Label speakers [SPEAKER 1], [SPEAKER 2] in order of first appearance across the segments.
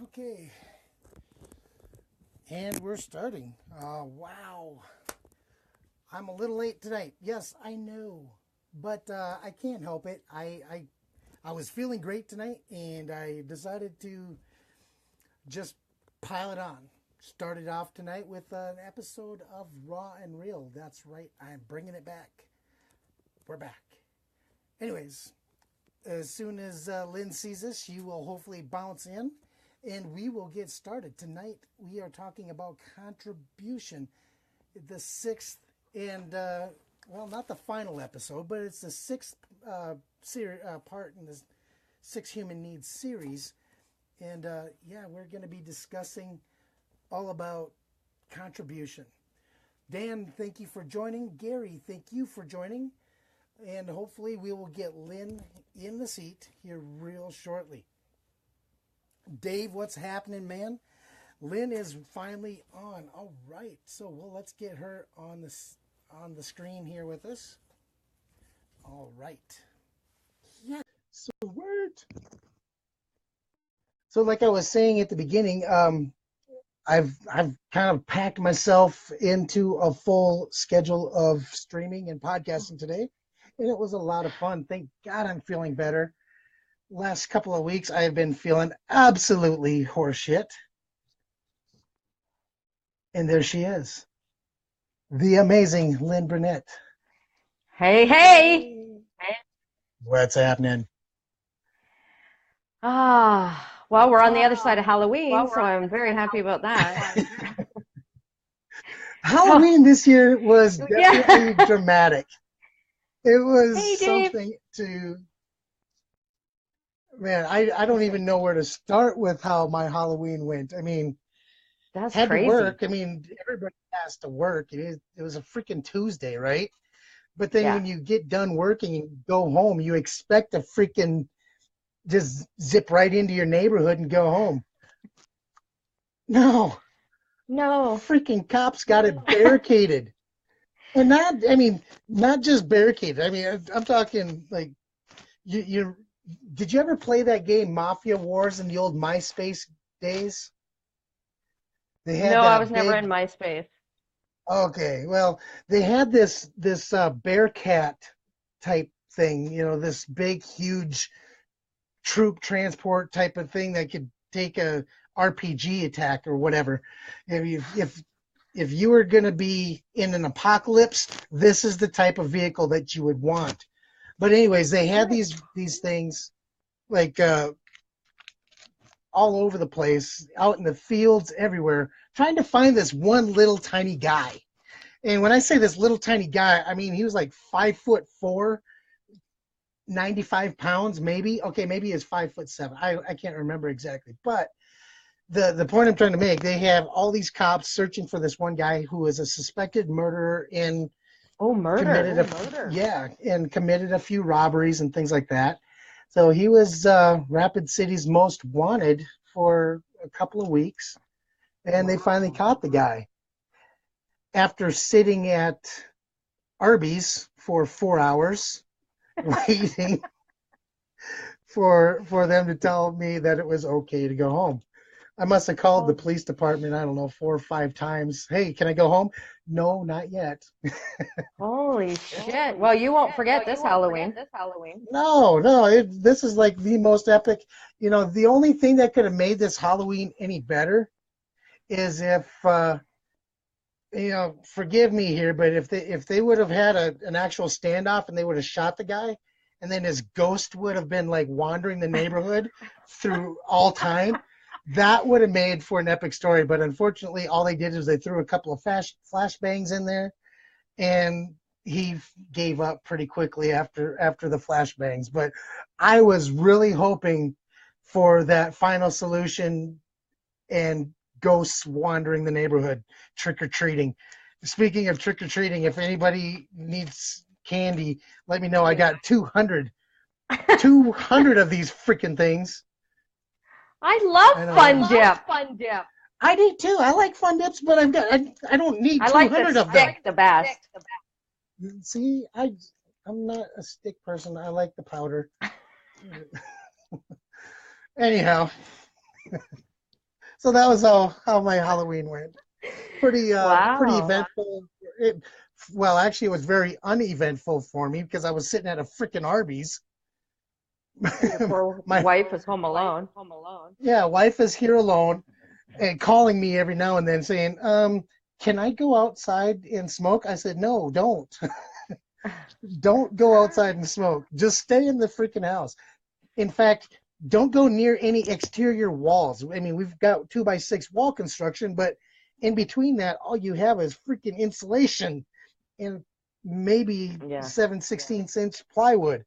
[SPEAKER 1] Okay, and we're starting. Wow, I'm a little late tonight. Yes, I know, but I can't help it. I was feeling great tonight, and I decided to just pile it on. Started off tonight with an episode of Raw and Real. That's right, I'm bringing it back. We're back. Anyways, as soon as Lynn sees this, she will hopefully bounce in and we will get started. Tonight, we are talking about contribution, the sixth and, well, not the final episode, but it's the sixth part in this Six Human Needs series. And yeah, we're going to be discussing all about contribution. Dan, thank you for joining. Gary, thank you for joining. And hopefully we will get Lynn in the seat here real shortly. Dave, what's happening, man? Lynn is finally on. All right. So, well, let's get her on the screen here with us. All right. Yeah. So, word. So, like I was saying at the beginning, I've kind of packed myself into a full schedule of streaming and podcasting today, and it was a lot of fun. Thank God I'm feeling better. Last couple of weeks, I've been feeling absolutely horseshit. And there she is, the amazing Lynn Burnett.
[SPEAKER 2] Hey, hey.
[SPEAKER 1] What's happening?
[SPEAKER 2] Well, we're on the other side of Halloween, so I'm very happy about that. So,
[SPEAKER 1] Halloween this year was definitely
[SPEAKER 2] yeah.
[SPEAKER 1] dramatic. It was
[SPEAKER 2] Hey, Dave.
[SPEAKER 1] something to, man, I don't even know where to start with how my Halloween went. I mean,
[SPEAKER 2] That's
[SPEAKER 1] had to
[SPEAKER 2] crazy.
[SPEAKER 1] work. I mean, everybody has to work. It was a freaking Tuesday, right? But then
[SPEAKER 2] Yeah.
[SPEAKER 1] when you get done working and go home, you expect to freaking just zip right into your neighborhood and go home. No,
[SPEAKER 2] No.
[SPEAKER 1] freaking cops got it barricaded. And not, I mean, not just barricaded. I mean, I'm talking like you. Did you ever play that game Mafia Wars in the old MySpace days? They had
[SPEAKER 2] No, I was
[SPEAKER 1] that
[SPEAKER 2] never in
[SPEAKER 1] big.
[SPEAKER 2] MySpace.
[SPEAKER 1] Okay, well, they had this Bearcat type thing. You know, this big, huge troop transport type of thing that could take a RPG attack or whatever. If you were going to be in an apocalypse, this is the type of vehicle that you would want. But anyways, they had
[SPEAKER 2] Nice.
[SPEAKER 1] these things like all over the place, out in the fields, everywhere, trying to find this one little tiny guy. And when I say this little tiny guy, I mean he was like 5'4", 95 pounds, maybe. Okay, maybe he's 5'7". I can't remember exactly, but the point I'm trying to make, they have all these cops searching for this one guy who is a suspected murderer and
[SPEAKER 2] Oh, murder.
[SPEAKER 1] committed and committed a few robberies and things like that. So he was Rapid City's most wanted for a couple of weeks, and they finally
[SPEAKER 2] Wow.
[SPEAKER 1] caught the guy after sitting at Arby's for 4 hours waiting for them to tell me that it was okay to go home. I must have called the
[SPEAKER 2] Oh,
[SPEAKER 1] police department, I don't know, 4 or 5 times. Hey, can I go home? No, not yet.
[SPEAKER 2] holy shit. Well, you won't forget this Halloween.
[SPEAKER 1] No, no, this is like the most epic. You know, the only thing that could have made this Halloween any better is if, you know, forgive me here, but if they would have had an actual standoff and they would have shot the guy, and then his ghost would have been like wandering the neighborhood through all time, that would have made for an epic story. But unfortunately, all they did is they threw a couple of flashbangs in there, and he gave up pretty quickly after the flashbangs. But I was really hoping for that final solution and ghosts wandering the neighborhood, trick or treating. Speaking of trick or treating, if anybody needs candy, let me know. I got 200 of these freaking things.
[SPEAKER 2] I love
[SPEAKER 1] I know,
[SPEAKER 2] Fun
[SPEAKER 1] right?
[SPEAKER 2] Dip.
[SPEAKER 1] I do too. I like Fun Dips, but I don't need
[SPEAKER 2] I like the
[SPEAKER 1] 200 of them.
[SPEAKER 2] stick the best.
[SPEAKER 1] See, I'm not a stick person. I like the powder. Anyhow, So that was how my Halloween went. Pretty
[SPEAKER 2] Wow.
[SPEAKER 1] eventful. Well, actually, it was very uneventful for me because I was sitting at a freaking Arby's.
[SPEAKER 2] And your poor
[SPEAKER 1] My
[SPEAKER 2] wife was home alone.
[SPEAKER 1] yeah, wife is here alone and calling me every now and then saying, can I go outside and smoke? I said, no, don't. Don't go outside and smoke. Just stay in the freaking house. In fact, don't go near any exterior walls. I mean, we've got 2x6 wall construction, but in between that, all you have is freaking insulation and maybe
[SPEAKER 2] Yeah.
[SPEAKER 1] 7/16 inch plywood.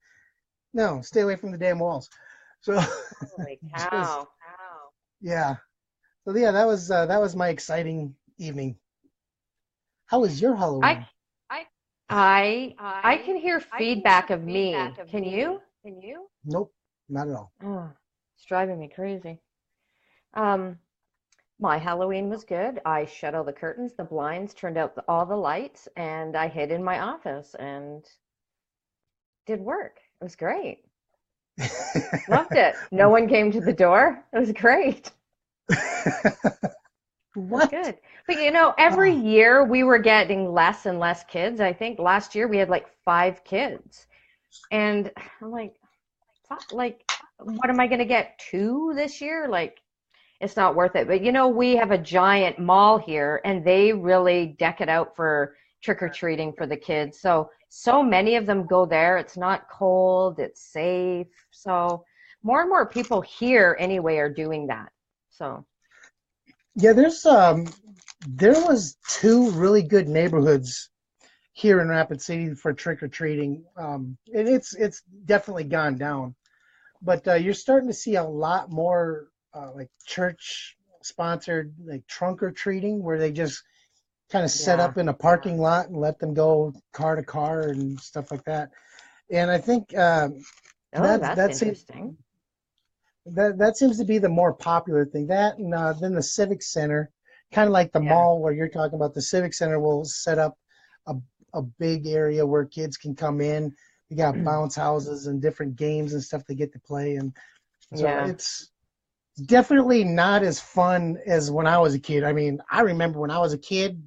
[SPEAKER 1] No, stay away from the damn walls. So
[SPEAKER 2] Holy
[SPEAKER 1] just
[SPEAKER 2] cow.
[SPEAKER 1] yeah. So yeah, that was my exciting evening. How was your
[SPEAKER 2] I
[SPEAKER 1] Halloween?
[SPEAKER 2] I can hear feedback of me. Can you?
[SPEAKER 1] Nope, not at all.
[SPEAKER 2] Oh, it's driving me crazy. Um, my Halloween was good. I shut all the curtains, the blinds, turned out all the lights, and I hid in my office and did work. It was great. Loved it. No one came to the door. It was great. It was
[SPEAKER 1] What?
[SPEAKER 2] good. But every
[SPEAKER 1] Oh,
[SPEAKER 2] year we were getting less and less kids. I think last year we had like 5 kids. And I'm like, like, what am I going to get? Two this year? Like, it's not worth it. But we have a giant mall here and they really deck it out for trick or treating for the kids. So many of them go there. It's not cold, it's safe. So more and more people here anyway are doing that. So,
[SPEAKER 1] yeah. There was two really good neighborhoods here in Rapid City for trick or treating. And it's definitely gone down, but you're starting to see a lot more like church sponsored like trunk or treating where they just kind of set
[SPEAKER 2] yeah.
[SPEAKER 1] up in a parking lot and let them go car to car and stuff like that. And I think
[SPEAKER 2] Oh,
[SPEAKER 1] that's
[SPEAKER 2] that's
[SPEAKER 1] that seems
[SPEAKER 2] interesting.
[SPEAKER 1] that seems to be the more popular thing. That and then the Civic Center, kind of like the
[SPEAKER 2] Yeah.
[SPEAKER 1] mall where you're talking about. The Civic Center will set up a a big area where kids can come in. We got bounce houses and different games and stuff they get to play, and so
[SPEAKER 2] Yeah.
[SPEAKER 1] it's definitely not as fun as when I was a kid. I mean, I remember when I was a kid,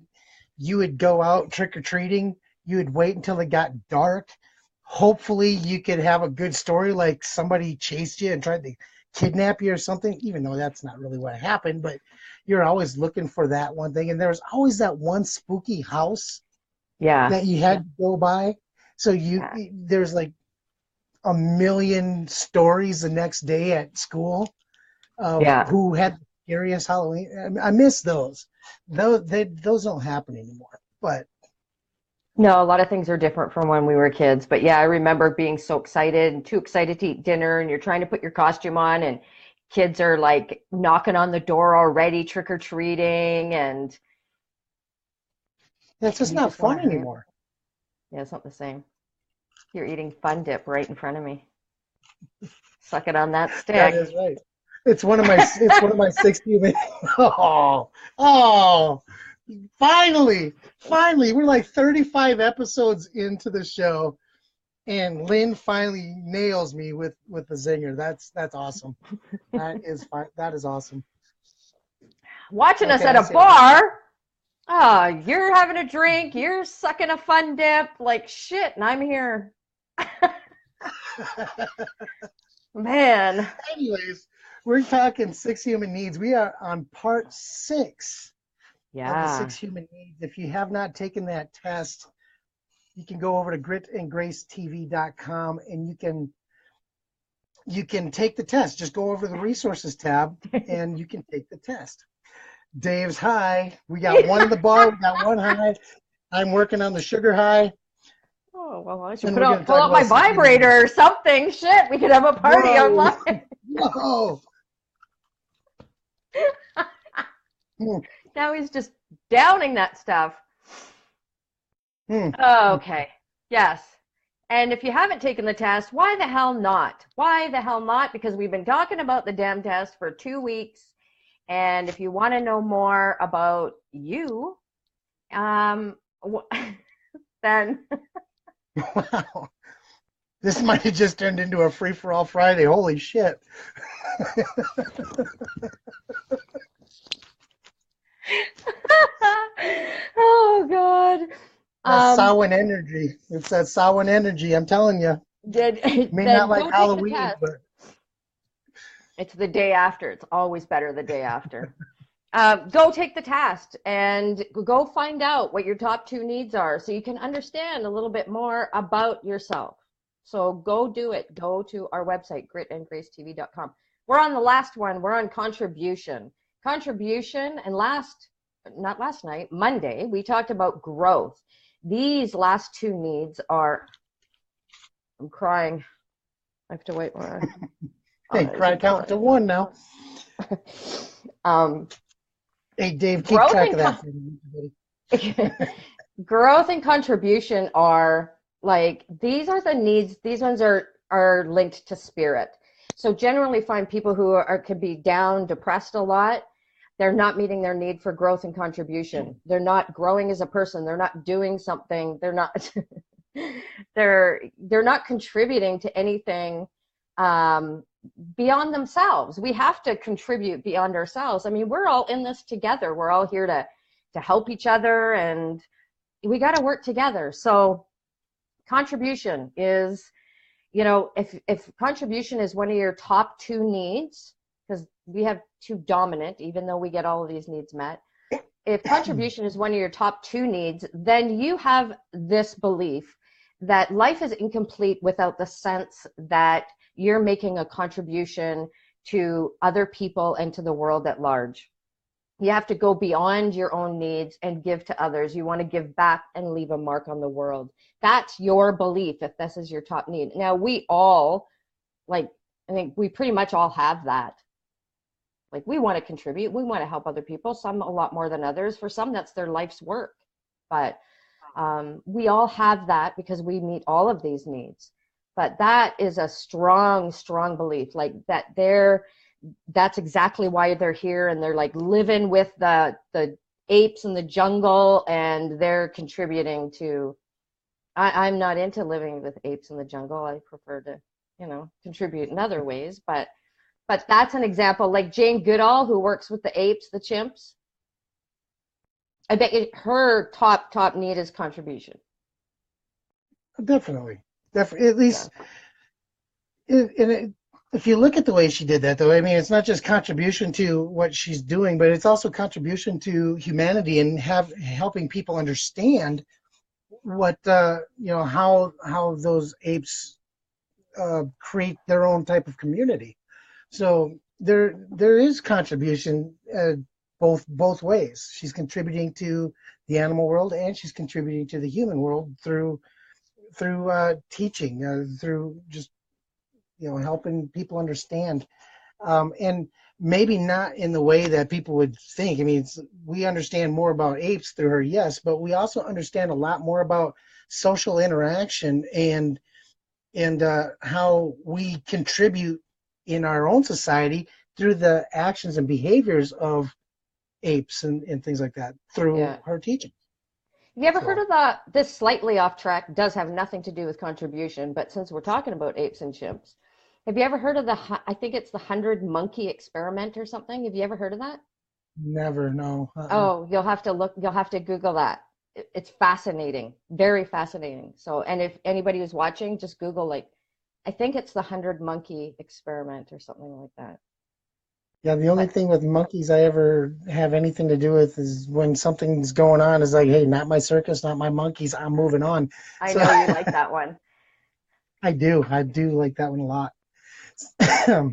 [SPEAKER 1] you would go out trick or treating. You would wait until it got dark. Hopefully, you could have a good story like somebody chased you and tried to kidnap you or something, even though that's not really what happened. But you're always looking for that one thing. And there was always that one spooky house
[SPEAKER 2] Yeah.
[SPEAKER 1] that you had to go by. So
[SPEAKER 2] Yeah.
[SPEAKER 1] there's like a million stories the next day at school of
[SPEAKER 2] Yeah.
[SPEAKER 1] who had the scariest Halloween. I miss those. Those don't happen anymore. But
[SPEAKER 2] No, a lot of things are different from when we were kids. But yeah, I remember being so excited and too excited to eat dinner, and you're trying to put your costume on, and kids are like knocking on the door already, trick or treating, and
[SPEAKER 1] that's just
[SPEAKER 2] you
[SPEAKER 1] not
[SPEAKER 2] just want
[SPEAKER 1] fun
[SPEAKER 2] to hurry.
[SPEAKER 1] anymore.
[SPEAKER 2] Yeah, it's not the same. You're eating Fun Dip right in front of me. Suck it on that
[SPEAKER 1] That
[SPEAKER 2] stick.
[SPEAKER 1] is right. It's one of my 60 minutes. Oh, oh, finally, we're like 35 episodes into the show, and Lynn finally nails me with the zinger. That's awesome. That is fine. That is awesome.
[SPEAKER 2] Watching
[SPEAKER 1] What
[SPEAKER 2] us
[SPEAKER 1] can
[SPEAKER 2] at
[SPEAKER 1] I
[SPEAKER 2] a
[SPEAKER 1] say?
[SPEAKER 2] bar. Oh, you're having a drink, you're sucking a Fun Dip, like shit, and I'm here. Man.
[SPEAKER 1] Anyways, we're talking six human needs. We are on part 6 of the six
[SPEAKER 2] Yeah.
[SPEAKER 1] human needs. If you have not taken that test, you can go over to gritandgracetv.com and you can take the test. Just go over the resources tab and you can take the test. Dave's high. We got one in the bar. We got one high. I'm working on the sugar high,
[SPEAKER 2] Oh, well, I should
[SPEAKER 1] and we're going to
[SPEAKER 2] pull
[SPEAKER 1] talk
[SPEAKER 2] out my
[SPEAKER 1] about six human needs.
[SPEAKER 2] vibrator or something. Shit, we could have a party
[SPEAKER 1] Whoa,
[SPEAKER 2] online.
[SPEAKER 1] whoa. Hmm,
[SPEAKER 2] Now he's just downing that stuff.
[SPEAKER 1] hmm.
[SPEAKER 2] Okay. Yes. And if you haven't taken the test, why the hell not? Why the hell not? Because we've been talking about the damn test for 2 weeks. And if you want to know more about you, um, then
[SPEAKER 1] Wow. This might have just turned into a free for all Friday. Holy shit. Samhain energy. It's that Samhain energy. I'm telling you. May not
[SPEAKER 2] then
[SPEAKER 1] like
[SPEAKER 2] go take the
[SPEAKER 1] Halloween,
[SPEAKER 2] test.
[SPEAKER 1] but
[SPEAKER 2] It's the day after. It's always better the day after. Go take the test and go find out what your top two needs are so you can understand a little bit more about yourself. So go do it. Go to our website, gritandgracetv.com. We're on the last one. We're on contribution. Contribution, and not last night, Monday, we talked about growth. These last two needs are, I'm crying. I have to wait.
[SPEAKER 1] hey, cry count to one now. Hey, Dave, keep
[SPEAKER 2] Growth
[SPEAKER 1] track
[SPEAKER 2] and
[SPEAKER 1] of that for me, everybody.
[SPEAKER 2] growth and contribution are like, these are the needs. These ones are linked to spirit. So generally find people who could be down, depressed a lot. They're not meeting their need for growth and contribution. They're not growing as a person. They're not doing something. They're not they're not contributing to anything beyond themselves. We have to contribute beyond ourselves. I mean, we're all in this together. We're all here to help each other, and we got to work together. So contribution is, if contribution is one of your top two needs, because we have two dominant, even though we get all of these needs met, if contribution is one of your top two needs, then you have this belief that life is incomplete without the sense that you're making a contribution to other people and to the world at large. You have to go beyond your own needs and give to others. You want to give back and leave a mark on the world. That's your belief if this is your top need. Now, we all, I think we pretty much all have that. We want to contribute. We want to help other people, some a lot more than others. For some, that's their life's work. But we all have that because we meet all of these needs. But that is a strong, strong belief, that's exactly why they're here, and they're living with the apes in the jungle, and they're contributing to. I'm not into living with apes in the jungle. I prefer to, contribute in other ways. But that's an example, like Jane Goodall, who works with the apes, the chimps. I bet her top need is contribution.
[SPEAKER 1] Definitely. At least, if you look at the way she did that, though, I mean, it's not just contribution to what she's doing, but it's also contribution to humanity and helping people understand what how those apes create their own type of community. So there is contribution both ways. She's contributing to the animal world, and she's contributing to the human world through teaching, through just helping people understand, and maybe not in the way that people would think. I mean, we understand more about apes through her, yes, but we also understand a lot more about social interaction and how we contribute in our own society through the actions and behaviors of apes and things like that through her teaching.
[SPEAKER 2] Have you ever heard of this slightly off track, does have nothing to do with contribution, but since we're talking about apes and chimps, have you ever heard of I think it's the 100 monkey experiment or something? Have you ever heard of that?
[SPEAKER 1] Never, no.
[SPEAKER 2] Oh, you'll have to Google that. It's fascinating, very fascinating. So, and if anybody who's watching, just Google, I think it's the 100 monkey experiment or something like that.
[SPEAKER 1] Yeah, the only thing with monkeys I ever have anything to do with is when something's going on, is hey, not my circus, not my monkeys, I'm moving on.
[SPEAKER 2] I know you like that one.
[SPEAKER 1] I do like that one a lot.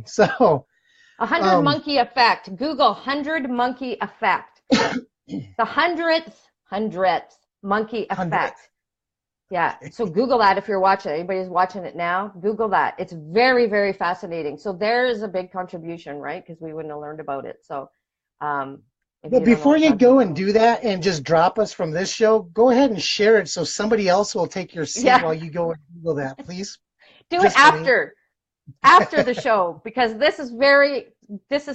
[SPEAKER 1] So
[SPEAKER 2] 100 monkey effect. Google 100 monkey effect. The hundredth monkey effect. Yeah, so Google that if you're watching. Anybody's watching it now, Google that. It's very, very fascinating. So there is a big contribution, right? Because we wouldn't have learned about it. So,
[SPEAKER 1] but before you go and do that and just drop us from this show, go ahead and share it so somebody else will take your seat while you go and Google that, please.
[SPEAKER 2] Do it after the show, because this is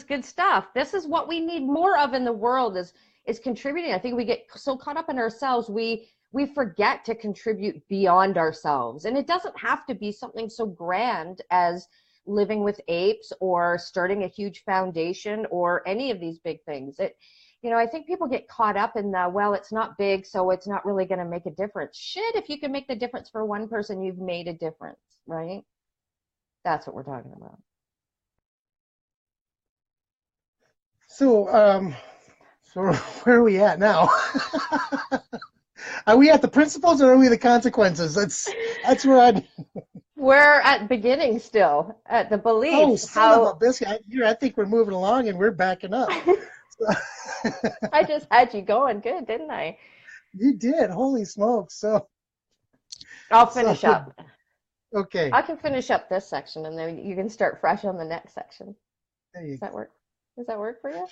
[SPEAKER 2] good stuff. This is what we need more of in the world is contributing. I think we get so caught up in ourselves, we forget to contribute beyond ourselves. And it doesn't have to be something so grand as living with apes or starting a huge foundation or any of these big things. I think people get caught up in the, well, it's not big, so it's not really going to make a difference. Shit, if you can make the difference for one person, you've made a difference, right? That's what we're talking about.
[SPEAKER 1] So where are we at now? Are we at the principles or are we the consequences? That's where
[SPEAKER 2] We're at beginning still, at the
[SPEAKER 1] Oh,
[SPEAKER 2] beliefs.
[SPEAKER 1] son of a biscuit. I think we're moving along and we're backing up.
[SPEAKER 2] I just had you going good, didn't I?
[SPEAKER 1] You did. Holy smokes.
[SPEAKER 2] I'll finish
[SPEAKER 1] So,
[SPEAKER 2] up.
[SPEAKER 1] okay.
[SPEAKER 2] I can finish up this section and then you can start fresh on the next section.
[SPEAKER 1] There you
[SPEAKER 2] Does
[SPEAKER 1] go.
[SPEAKER 2] that work? Does that work for you?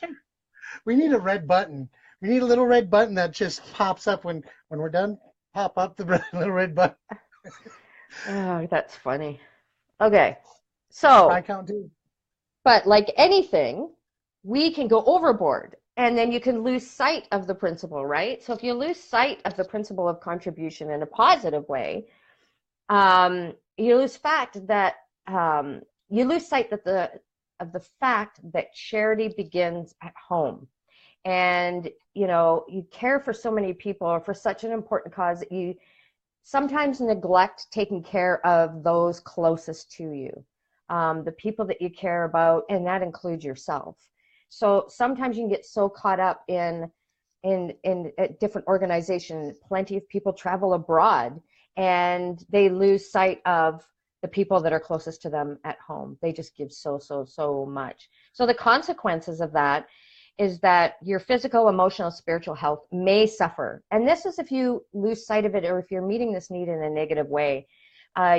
[SPEAKER 1] We need a red button. We need a little red button that just pops up when we're done. Pop up the little red button.
[SPEAKER 2] Oh, that's funny. Okay.
[SPEAKER 1] Try
[SPEAKER 2] So,
[SPEAKER 1] count two.
[SPEAKER 2] but like anything, we can go overboard and then you can lose sight of the principle, right? So if you lose sight of the principle of contribution in a positive way, you lose sight of the fact that charity begins at home. And you care for so many people or for such an important cause that you sometimes neglect taking care of those closest to you, the people that you care about, and that includes yourself. So sometimes you can get so caught up in a different organization. Plenty of people travel abroad and they lose sight of the people that are closest to them at home. They just give so much. So the consequences of that is that your physical, emotional, spiritual health may suffer. And this is if you lose sight of it or if you're meeting this need in a negative way.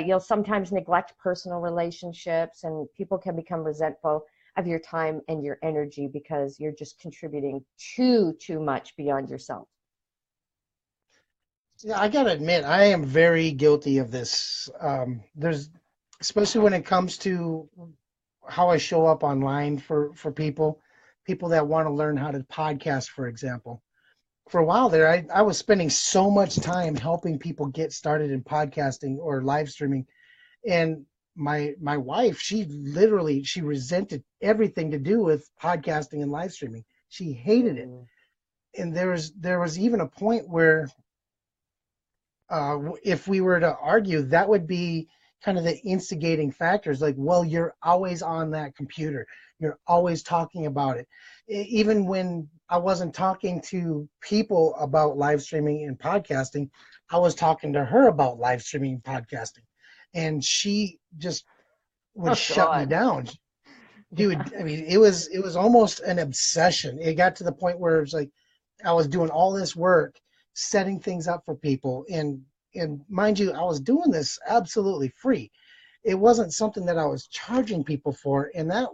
[SPEAKER 2] You'll sometimes neglect personal relationships and people can become resentful of your time and your energy because you're just contributing too much beyond yourself.
[SPEAKER 1] Yeah, I gotta admit, I am very guilty of this. Especially when it comes to how I show up online for people that want to learn how to podcast, for example. For a while there, I was spending so much time helping people get started in podcasting or live streaming. And my wife, she resented everything to do with podcasting and live streaming. She hated it. And there was even a point where if we were to argue, that would be kind of the instigating factors. Like, well, you're always on that computer. You're always talking about it. Even when I wasn't talking to people about live streaming and podcasting, I was talking to her about live streaming and podcasting. And she just would shut me down. Dude, I mean, it was almost an obsession. It got to the point where it was like I was doing all this work, setting things up for people, and mind you, I was doing this absolutely free. It wasn't something that I was charging people for, and that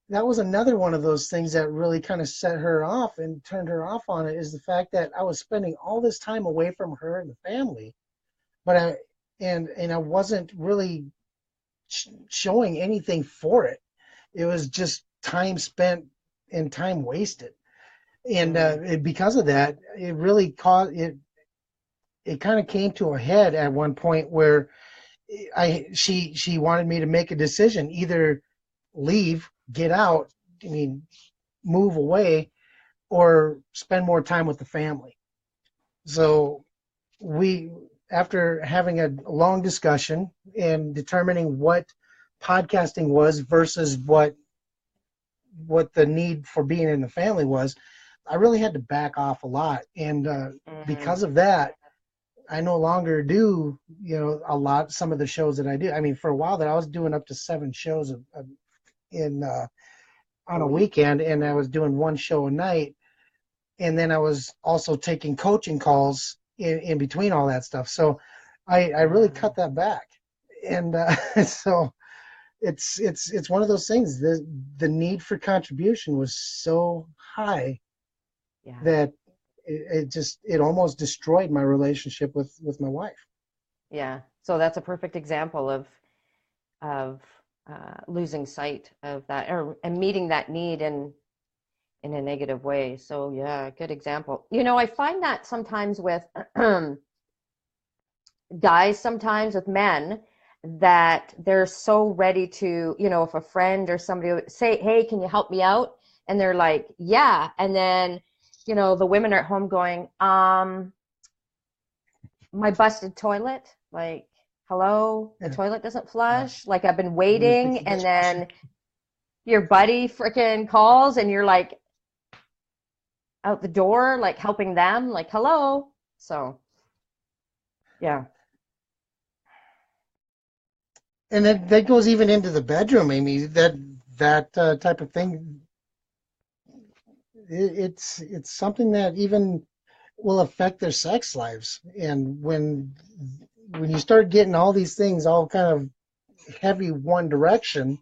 [SPEAKER 1] was another one of those things that really kind of set her off and turned her off on it, is the fact that I was spending all this time away from her and the family, but I wasn't really showing anything for it. It was just time spent and time wasted. And because of that, it really caused it. It kind of came to a head at one point where she wanted me to make a decision: either leave, get out, I mean, move away, or spend more time with the family. So after having a long discussion and determining what podcasting was versus what the need for being in the family was, I really had to back off a lot. And because of that, I no longer do, some of the shows that I do. I mean, for a while that I was doing up to 7 shows on a weekend, and I was doing 1 show a night. And then I was also taking coaching calls in between all that stuff. So I really cut that back. And so it's one of those things. The need for contribution was so high that it almost destroyed my relationship with my wife.
[SPEAKER 2] Yeah. So that's a perfect example of losing sight of that, and meeting that need in a negative way. So yeah, good example. I find that sometimes with guys, sometimes with men, that they're so ready to, if a friend or somebody would say, hey, can you help me out? And they're like, yeah. And then, the women are at home going, my busted toilet, like, hello, the
[SPEAKER 1] Yeah.
[SPEAKER 2] toilet doesn't
[SPEAKER 1] Yeah.
[SPEAKER 2] flush. Like, I've been
[SPEAKER 1] Let me fix
[SPEAKER 2] waiting.
[SPEAKER 1] the
[SPEAKER 2] And
[SPEAKER 1] dishwasher.
[SPEAKER 2] then your buddy freaking calls and you're like out the door, like helping them, like, hello. So, yeah.
[SPEAKER 1] And that goes even into the bedroom, Amy. That type of thing. It's something that even will affect their sex lives. And when you start getting all these things all kind of heavy one direction,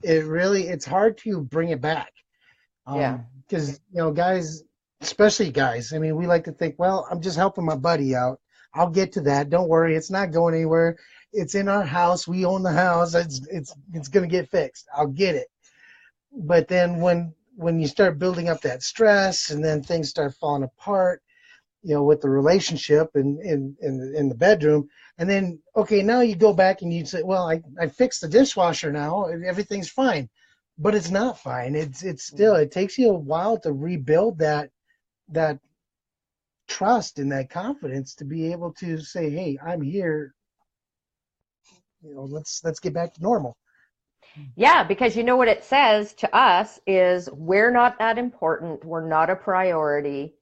[SPEAKER 1] it's hard to bring it back.
[SPEAKER 2] Yeah.
[SPEAKER 1] Because guys, especially guys, I mean, we like to think, well, I'm just helping my buddy out. I'll get to that. Don't worry, it's not going anywhere. It's in our house. We own the house. It's gonna get fixed. I'll get it. But then when you start building up that stress, and then things start falling apart, with the relationship and in the bedroom, and then okay, now you go back and you say, well, I fixed the dishwasher now, and everything's fine, but it's not fine. It's still, it takes you a while to rebuild that trust and that confidence to be able to say, hey, I'm here. Let's get back to normal.
[SPEAKER 2] Yeah, because you know what it says to us is we're not that important, we're not a priority,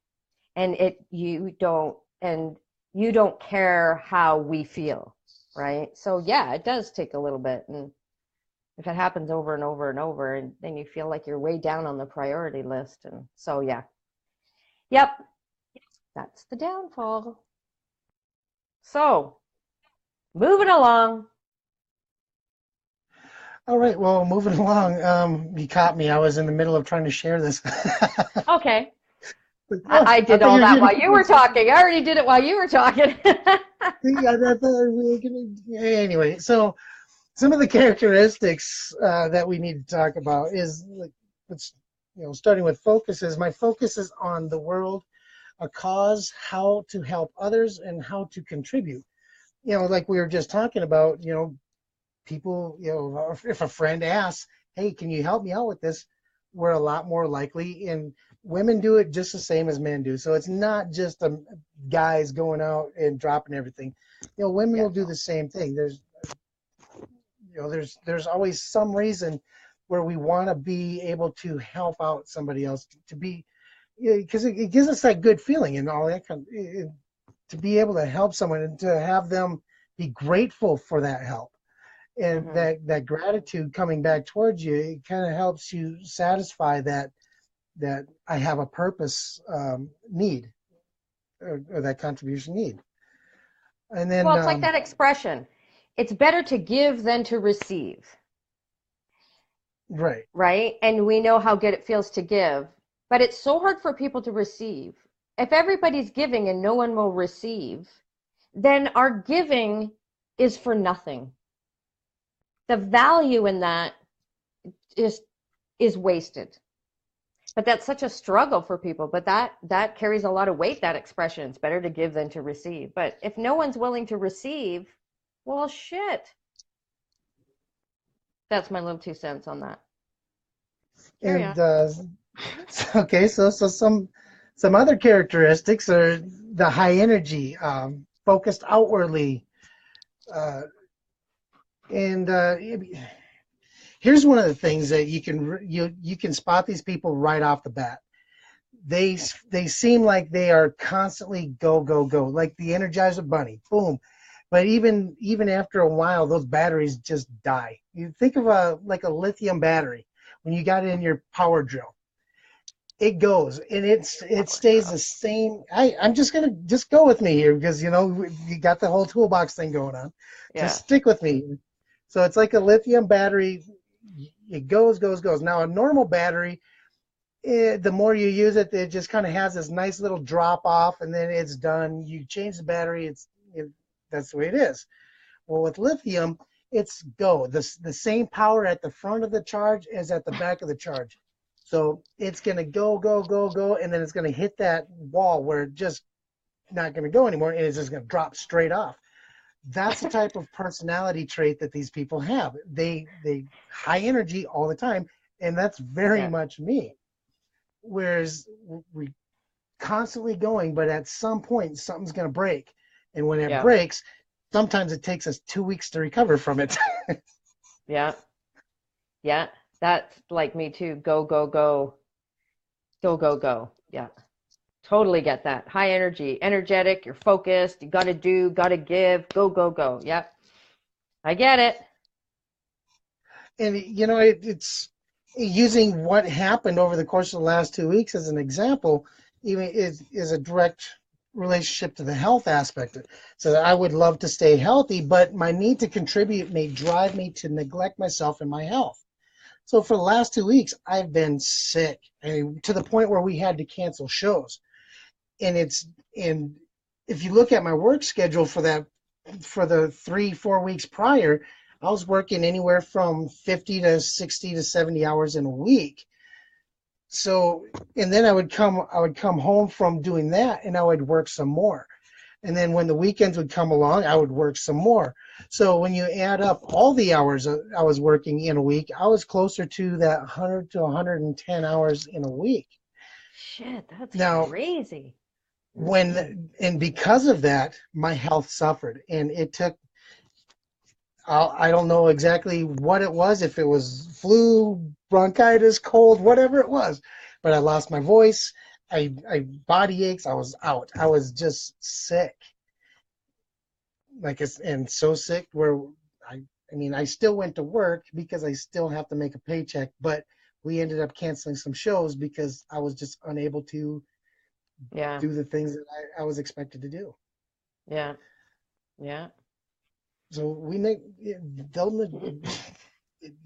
[SPEAKER 2] and you don't care how we feel, right? So yeah, it does take a little bit, and if it happens over and over and over, and then you feel like you're way down on the priority list, and so yeah. Yep, that's the downfall. So, moving along.
[SPEAKER 1] All right, well, moving along. You caught me. I was in the middle of trying to share this.
[SPEAKER 2] Okay.
[SPEAKER 1] Oh,
[SPEAKER 2] I
[SPEAKER 1] I
[SPEAKER 2] did
[SPEAKER 1] thought
[SPEAKER 2] all
[SPEAKER 1] you were
[SPEAKER 2] that
[SPEAKER 1] going
[SPEAKER 2] while you were
[SPEAKER 1] to.
[SPEAKER 2] talking. I already did it while you were talking.
[SPEAKER 1] Yeah, anyway, so some of the characteristics that we need to talk about is like, let's, starting with focuses. My focus is on the world, a cause, how to help others, and how to contribute. Like we were just talking about, people, if a friend asks, hey, can you help me out with this? We're a lot more likely, and women do it just the same as men do. So it's not just guys going out and dropping everything. Women
[SPEAKER 2] Yeah,
[SPEAKER 1] will do the same thing. There's always some reason where we want to be able to help out somebody else, to be, because it gives us that good feeling and all that to be able to help someone and to have them be grateful for that help, and
[SPEAKER 2] hmm
[SPEAKER 1] that gratitude coming back towards you, it kind of helps you satisfy that I have a purpose, need, or that contribution need. And then
[SPEAKER 2] Well, it's like that expression. It's better to give than to receive,
[SPEAKER 1] right.
[SPEAKER 2] right? And we know how good it feels to give, but it's so hard for people to receive. If everybody's giving and no one will receive, then our giving is for nothing. The value in that is is wasted. But that's such a struggle for people. But that carries a lot of weight, that expression. It's better to give than to receive. But if no one's willing to receive, well, shit. That's my little 2 cents on that. Carry on.
[SPEAKER 1] And okay, so some other characteristics are the high energy, focused outwardly, uh, and here's one of the things that you can spot these people right off the bat. They seem like they are constantly go go go, like the Energizer Bunny, boom. But even after a while, those batteries just die. You think of like a lithium battery when you got it in your power drill. It goes and it stays the same. I'm just gonna just go with me here because you got the whole toolbox thing going on. Just
[SPEAKER 2] Yeah.
[SPEAKER 1] stick with me. So it's like a lithium battery. It goes goes goes. Now a normal battery, the more you use it, it just kind of has this nice little drop off, and then it's done. You change the battery. That's the way it is. Well, with lithium, it's go. The same power at the front of the charge as at the back of the charge. So it's going to go, go, go, go, and then it's going to hit that wall where it's just not going to go anymore, and it's just going to drop straight off. That's the type of personality trait that these people have. They high energy all the time, and that's very
[SPEAKER 2] Yeah.
[SPEAKER 1] much me. Whereas we constantly going, but at some point something's going to break, and when it
[SPEAKER 2] Yeah.
[SPEAKER 1] breaks, sometimes it takes us 2 weeks to recover from it.
[SPEAKER 2] Yeah. Yeah. That's like me too. Go, go, go. Go, go, go. Yeah. Totally get that. High energy, energetic, you're focused, you got to do, got to give, go, go, go. Yep. I get it.
[SPEAKER 1] And it's using what happened over the course of the last 2 weeks as an example, even is a direct relationship to the health aspect. So I would love to stay healthy, but my need to contribute may drive me to neglect myself and my health. So for the last 2 weeks, I've been sick, and to the point where we had to cancel shows. And if you look at my work schedule for the 3-4 weeks prior, I was working anywhere from 50 to 60 to 70 hours in a week. So, and then I would come home from doing that, and I would work some more. And then when the weekends would come along, I would work some more. So when you add up all the hours I was working in a week, I was closer to that 100 to 110 hours in a week.
[SPEAKER 2] Shit, that's
[SPEAKER 1] Now,
[SPEAKER 2] crazy.
[SPEAKER 1] and because of that, my health suffered, and it took, I don't know exactly what it was, if it was flu, bronchitis, cold, whatever it was, but I lost my voice. I body aches. I was out. I was just sick, and so sick where I mean, I still went to work because I still have to make a paycheck, but we ended up canceling some shows because I was just unable to
[SPEAKER 2] Yeah.
[SPEAKER 1] do the things that I was expected to do.
[SPEAKER 2] Yeah. Yeah.
[SPEAKER 1] So they'll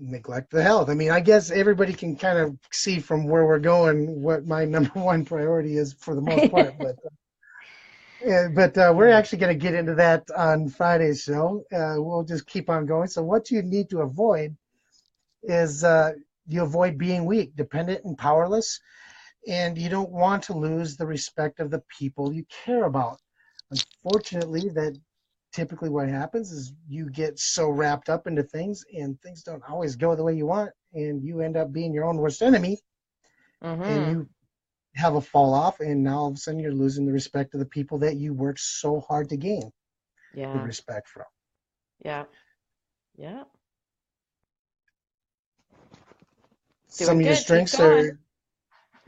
[SPEAKER 1] neglect the health. I mean, I guess everybody can kind of see from where we're going what my number one priority is for the most part. But we're actually going to get into that on Friday's show. We'll just keep on going. So what you need to avoid is you avoid being weak, dependent, and powerless, and you don't want to lose the respect of the people you care about. Unfortunately, that typically what happens is you get so wrapped up into things, and things don't always go the way you want, and you end up being your own worst enemy, and
[SPEAKER 2] Mm-hmm.
[SPEAKER 1] you have a fall off, and now all of a sudden you're losing the respect of the people that you worked so hard to gain the
[SPEAKER 2] Yeah.
[SPEAKER 1] respect from.
[SPEAKER 2] Yeah. Yeah.
[SPEAKER 1] Some
[SPEAKER 2] Doing
[SPEAKER 1] of your
[SPEAKER 2] good. Keep
[SPEAKER 1] strengths
[SPEAKER 2] going.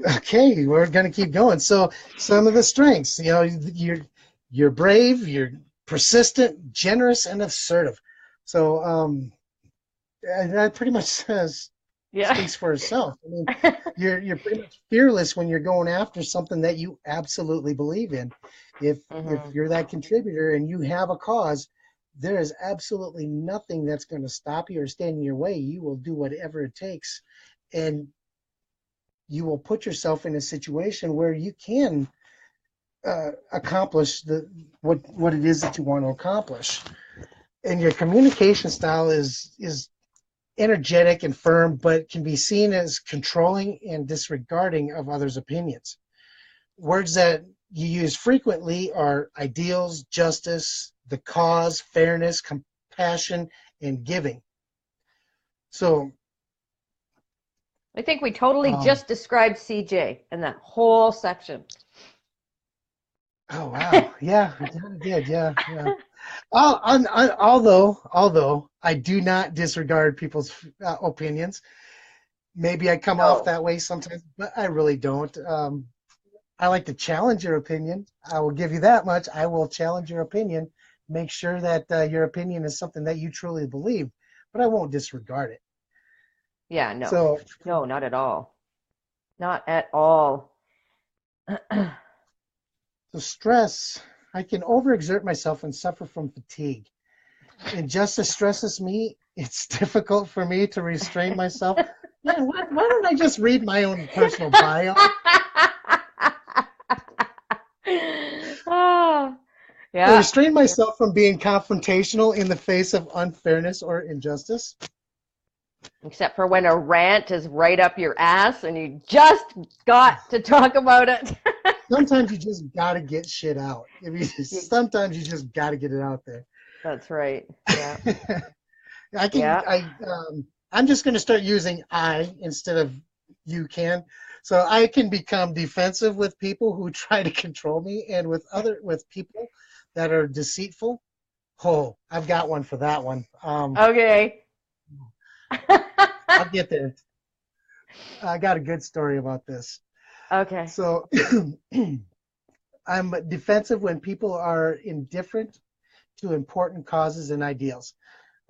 [SPEAKER 1] are okay. We're going to keep going. So some of the strengths, you're brave, you're persistent, generous, and assertive. So that pretty much
[SPEAKER 2] Yeah.
[SPEAKER 1] speaks for itself. I mean, you're pretty much fearless when you're going after something that you absolutely believe in. If
[SPEAKER 2] Mm-hmm.
[SPEAKER 1] you're that contributor and you have a cause, there is absolutely nothing that's going to stop you or stand in your way. You will do whatever it takes, and you will put yourself in a situation where you can accomplish what it is that you want to accomplish. And your communication style is energetic and firm, but can be seen as controlling and disregarding of others' opinions. Words that you use frequently are ideals, justice, the cause, fairness, compassion, and giving. So,
[SPEAKER 2] I think we totally
[SPEAKER 1] um,
[SPEAKER 2] just described CJ in that whole section.
[SPEAKER 1] oh wow, yeah, I did, yeah, yeah. Although I do not disregard people's opinions, maybe I come off
[SPEAKER 2] No.
[SPEAKER 1] that way sometimes, but I really don't. I like to challenge your opinion. I will give you that much. I will challenge your opinion. Make sure that your opinion is something that you truly believe, but I won't disregard it.
[SPEAKER 2] Yeah, no.
[SPEAKER 1] So,
[SPEAKER 2] No, not at all. Not at all.
[SPEAKER 1] stress, I can overexert myself and suffer from fatigue. And just as stresses me, it's difficult for me to restrain myself. Man, why don't I just read my own personal bio?
[SPEAKER 2] Oh,
[SPEAKER 1] I
[SPEAKER 2] yeah.
[SPEAKER 1] restrain myself from being confrontational in the face of unfairness or injustice.
[SPEAKER 2] Except for when a rant is right up your ass and you just got to talk about it.
[SPEAKER 1] Sometimes you just gotta get shit out.
[SPEAKER 2] You-
[SPEAKER 1] Sometimes you just gotta get it out there.
[SPEAKER 2] That's right. Yeah.
[SPEAKER 1] I can
[SPEAKER 2] Yeah.
[SPEAKER 1] I'm just going to start using I instead of you can. So I can become defensive with people who try to control me and with people that are deceitful. Oh, I've got one for that one.
[SPEAKER 2] Okay.
[SPEAKER 1] I'll get there. I got a good story about this.
[SPEAKER 2] Okay.
[SPEAKER 1] So I'm defensive when people are indifferent to important causes and ideals.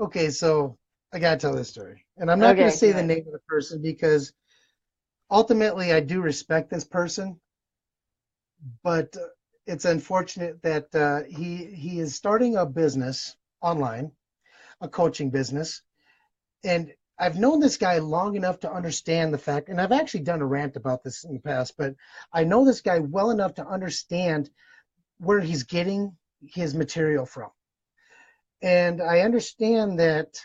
[SPEAKER 1] Okay, so I got to tell this story. And I'm not going to
[SPEAKER 2] Okay,
[SPEAKER 1] say
[SPEAKER 2] do
[SPEAKER 1] the
[SPEAKER 2] it.
[SPEAKER 1] name of the person because ultimately I do respect this person, but it's unfortunate that he is starting a business online, a coaching business, and I've known this guy long enough to understand the fact, and I've actually done a rant about this in the past, but I know this guy well enough to understand where he's getting his material from. And I understand that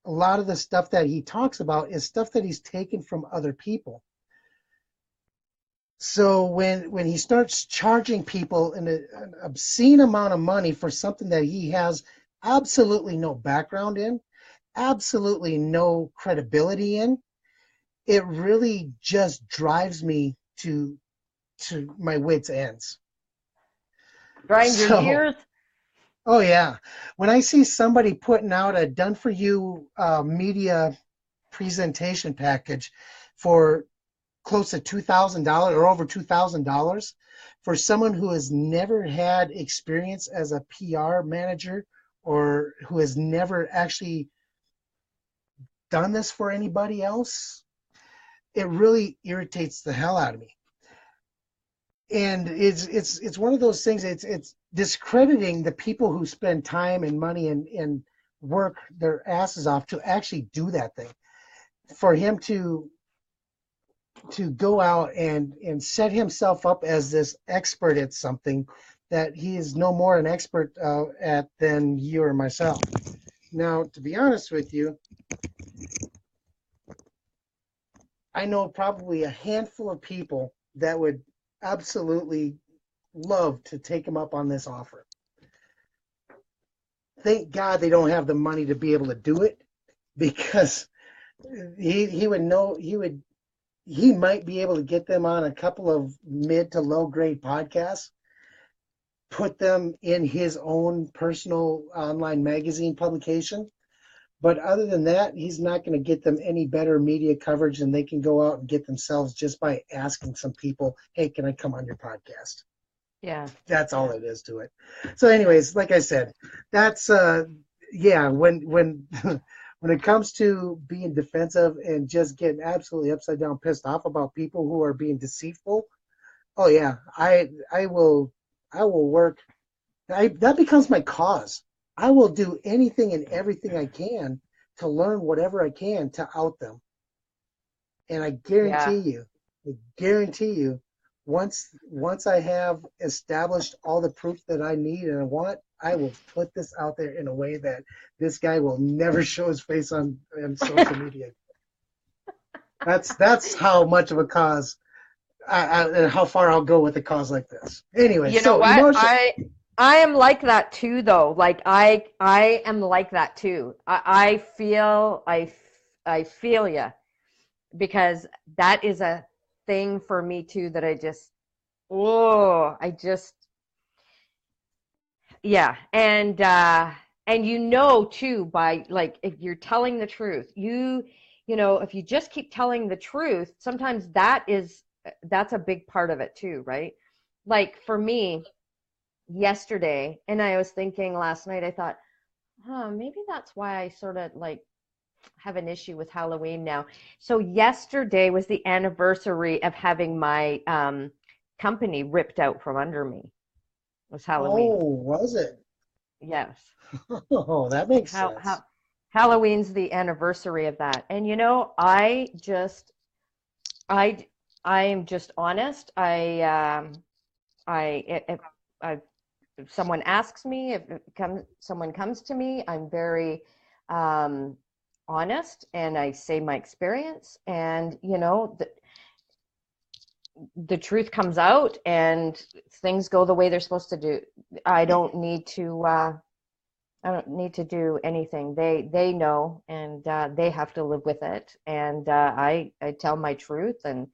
[SPEAKER 1] a lot of the stuff that he talks about is stuff that he's taken from other people. So when he starts charging people an obscene amount of money for something that he has absolutely no background in, absolutely no credibility in, it really just drives me to my wits' ends.
[SPEAKER 2] Grind your
[SPEAKER 1] So,
[SPEAKER 2] gears.
[SPEAKER 1] oh yeah, when I see somebody putting out a done for you media presentation package for close to $2,000 or over $2,000 for someone who has never had experience as a PR manager or who has never actually done this for anybody else, it really irritates the hell out of me. And it's one of those things. It's discrediting the people who spend time and money and work their asses off to actually do that thing. For him to go out and set himself up as this expert at something that he is no more an expert at than you or myself. Now, to be honest with you, I know probably a handful of people that would absolutely love to take him up on this offer. Thank God they don't have the money to be able to do it because he would know he might be able to get them on a couple of mid to low grade podcasts, put them in his own personal online magazine publication. But other than that, he's not going to get them any better media coverage than they can go out and get themselves just by asking some people, hey, can I come on your podcast?
[SPEAKER 2] Yeah.
[SPEAKER 1] That's all
[SPEAKER 2] Yeah.
[SPEAKER 1] it is to it. So
[SPEAKER 2] Yeah.
[SPEAKER 1] anyways, like I said, that's yeah, when when it comes to being defensive and just getting absolutely upside down pissed off about people who are being deceitful, oh yeah, I will work. That becomes my cause. I will do anything and everything I can to learn whatever I can to out them. And
[SPEAKER 2] Yeah.
[SPEAKER 1] I guarantee you, once I have established all the proof that I need and I want, I will put this out there in a way that this guy will never show his face on social media. That's how much of a cause and how far I'll go with a cause like this. Anyway,
[SPEAKER 2] You know
[SPEAKER 1] so
[SPEAKER 2] what?
[SPEAKER 1] emotion.
[SPEAKER 2] I am like that too though. Like I am like that too. I feel I feel you because that is a thing for me too that I just I just yeah. And you know too by like if you're telling the truth, you know, if you just keep telling the truth, sometimes that's a big part of it too, right? Like for me, yesterday, and I was thinking last night, I thought, maybe that's why I sort of like have an issue with Halloween now. So yesterday was the anniversary of having my company ripped out from under me. It was Halloween.
[SPEAKER 1] Oh, was it?
[SPEAKER 2] Yes.
[SPEAKER 1] Oh, that makes
[SPEAKER 2] How
[SPEAKER 1] sense.
[SPEAKER 2] Halloween's the anniversary of that. And you know, I I am just honest. I if someone asks me, if someone comes to me, I'm very um, honest and I say my experience, and you know the truth comes out, and things go the way they're supposed to do. I don't need to. I don't need to do anything. They know, and they have to live with it. And I tell my truth, and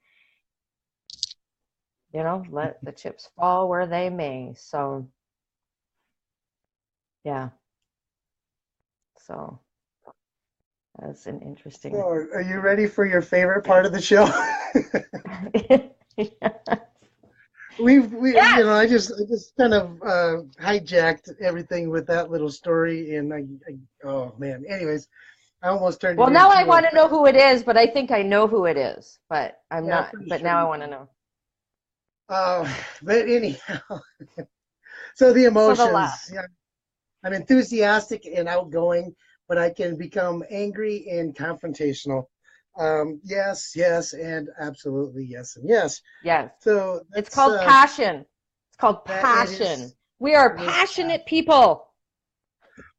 [SPEAKER 2] let the chips fall where they may. So yeah, so that's an
[SPEAKER 1] So,
[SPEAKER 2] interesting.
[SPEAKER 1] are you ready for your favorite part of the show?
[SPEAKER 2] Yes.
[SPEAKER 1] I just kind of hijacked everything with that little story, and oh man. Anyways, I almost turned
[SPEAKER 2] Well,
[SPEAKER 1] it
[SPEAKER 2] now I
[SPEAKER 1] into a,
[SPEAKER 2] want to know who it is, but I think I know who it is, but I'm
[SPEAKER 1] yeah, I'm
[SPEAKER 2] not.
[SPEAKER 1] pretty
[SPEAKER 2] But
[SPEAKER 1] sure
[SPEAKER 2] now I
[SPEAKER 1] you
[SPEAKER 2] want to
[SPEAKER 1] do.
[SPEAKER 2] know.
[SPEAKER 1] Uh, but anyhow, so the
[SPEAKER 2] So the last.
[SPEAKER 1] emotions. Yeah, I'm enthusiastic and outgoing, but I can become angry and confrontational. Yes, yes, and absolutely yes, and yes.
[SPEAKER 2] Yes.
[SPEAKER 1] So
[SPEAKER 2] It's
[SPEAKER 1] that's
[SPEAKER 2] called passion. It's called
[SPEAKER 1] that
[SPEAKER 2] passion. We are
[SPEAKER 1] it is
[SPEAKER 2] passionate people.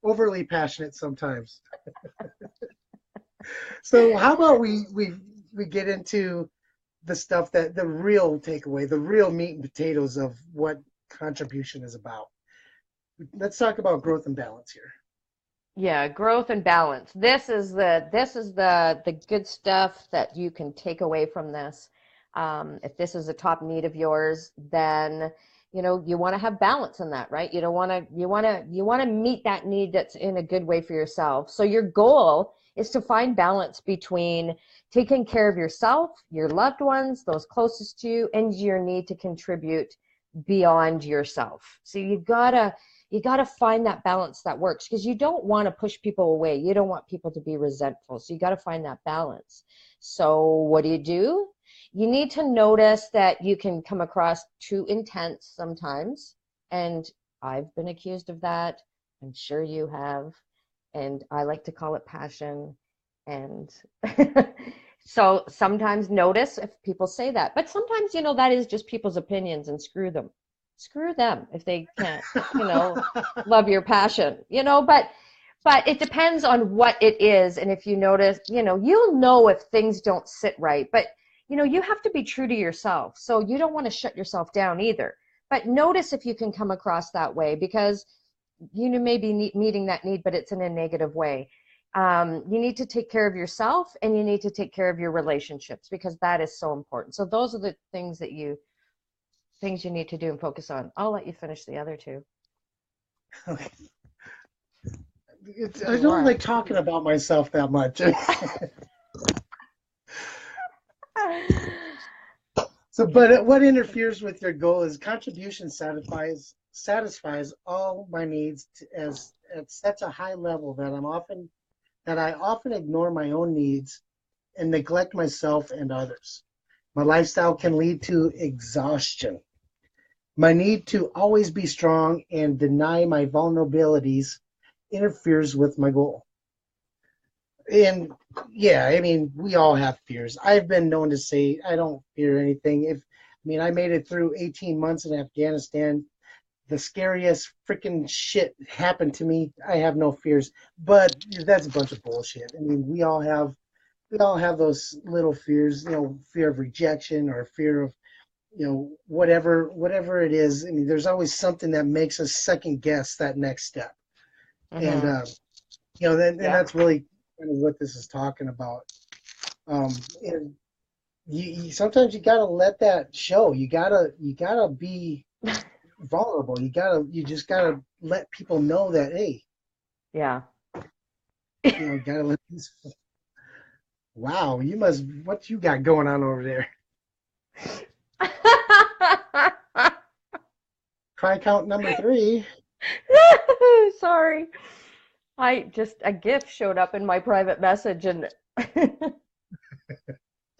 [SPEAKER 1] overly passionate sometimes. So how about we get into the stuff that the real takeaway, the real meat and potatoes of what contribution is about. Let's talk about growth and balance here.
[SPEAKER 2] Yeah, growth and balance. This is the good stuff that you can take away from this. If this is a top need of yours, then you want to have balance in that, right? You don't want to you want to meet that need that's in a good way for yourself. So your goal is to find balance between taking care of yourself, your loved ones, those closest to you, and your need to contribute beyond yourself. So you got to find that balance that works, because you don't want to push people away. You don't want people to be resentful. So you got to find that balance. So what do? You need to notice that you can come across too intense sometimes. And I've been accused of that. I'm sure you have. And I like to call it passion. And so sometimes notice if people say that. But sometimes, that is just people's opinions, and screw them. Screw them if they can't, you know, love your passion, but it depends on what it is. And if you notice, you'll know if things don't sit right. But you have to be true to yourself. So you don't want to shut yourself down either. But notice if you can come across that way, because may be meeting that need, but it's in a negative way. You need to take care of yourself, and you need to take care of your relationships, because that is so important. So those are the things you need to do and focus on. I'll let you finish the other two.
[SPEAKER 1] I don't
[SPEAKER 2] What?
[SPEAKER 1] like talking about myself that much. So, but what interferes with your goal is contribution satisfies all my needs as at such a high level that I often ignore my own needs and neglect myself and others. My lifestyle can lead to exhaustion. My need to always be strong and deny my vulnerabilities interferes with my goal. And yeah, I mean, we all have fears. I've been known to say I don't fear anything. I made it through 18 months in Afghanistan. The scariest freaking shit happened to me. I have no fears, but that's a bunch of bullshit. I mean, we all have those little fears, fear of rejection or fear of, whatever it is. I mean, there's always something that makes us second guess that next step. And
[SPEAKER 2] Mm-hmm.
[SPEAKER 1] and
[SPEAKER 2] Yep.
[SPEAKER 1] that's really kind of what this is talking about. And sometimes you gotta let that show. You gotta be vulnerable. You just gotta let people know that, hey,
[SPEAKER 2] Yeah.
[SPEAKER 1] you gotta let this. Wow, what you got going on over there? Try count number three.
[SPEAKER 2] Sorry. A gift showed up in my private message, and